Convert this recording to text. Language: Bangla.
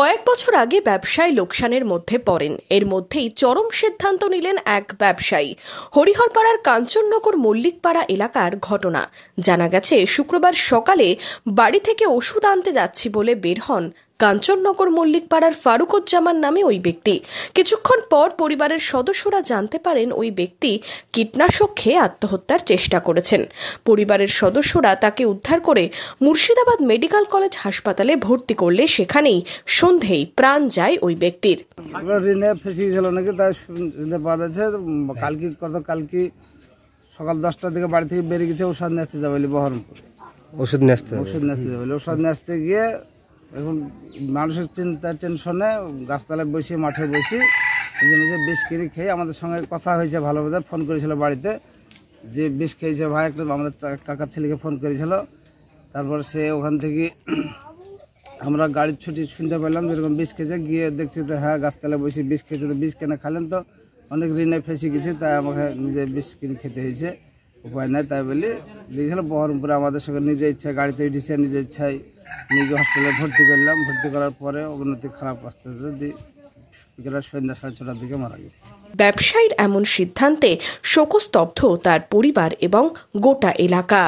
কয়েক বছর আগে ব্যবসায় লোকসানের মধ্যে পড়েন। এর মধ্যেই চরম সিদ্ধান্ত নিলেন এক ব্যবসায়ী। হরিহরপাড়ার কাঞ্চননগর মল্লিকপাড়া এলাকার ঘটনা। জানা গেছে, শুক্রবার সকালে বাড়ি থেকে ওষুধ আনতে যাচ্ছি বলে বের হন কাঞ্চননগর মল্লিকপাড়ার ফারুকুজ্জামান নামে ওই ব্যক্তি। কিছুক্ষণ পর পরিবারের সদস্যরা জানতে পারেন ওই ব্যক্তি কীটনাশক খেয়ে আত্মহত্যার চেষ্টা করেছেন। পরিবারের সদস্যরা তাকে উদ্ধার করে মুর্শিদাবাদ মেডিকেল কলেজ হাসপাতালে ভর্তি করলে সেখানেই সন্ধেই প্রাণ যায় ওই ব্যক্তির। ঋণে ফেসে গেছিল নাকি, তাই শুনতে পাওয়া যাচ্ছে। কালকে সকাল 10টার দিকে বাড়ি থেকে বেরিয়ে গেছে ওষুধ নিয়ে আসতে যাবে বহরমপুর। ওষুধ নিয়ে আসতে গিয়ে এখন মানুষের চিন্তা টেনশনে গাছতলায় বসে মাঠে বসে নিজে নিজে বিষ কিনে খেয়ে আমাদের সঙ্গে কথা হয়েছে। ভালোভাবে ফোন করেছিল বাড়িতে যে বিষ খেয়েছে ভাই, একটু আমাদের কাকার ছেলেকে ফোন করেছিল। তারপর সে ওখান থেকে আমরা গাড়ির ছুটি শুনতে পেলাম যেরকম বিষ খেয়েছে। গিয়ে দেখছি তো হ্যাঁ, গাছতলায় বসে বিষ খেয়েছে। তো বিষ কেনে খালেন তো অনেক ঋণে ফেসে গেছে, তাই আমাকে নিজে বিষ কিনে খেতে হয়েছে, উপায় নাই। তাই বলি লিখেছিল বহরমপুরে আমাদের সঙ্গে নিজে ইচ্ছা গাড়িতে উঠেছে, নিজের ইচ্ছায় নিজে হসপিটালে ভর্তি করলাম। ভর্তি করার পরে অবনতি খারাপ, আস্তে আস্তে বিকেল সন্ধ্যা 6:30টার দিকে মারা গেছে। ব্যবসায়ীর এমন সিদ্ধান্তে শোকস্তব্ধ তার পরিবার এবং গোটা এলাকা।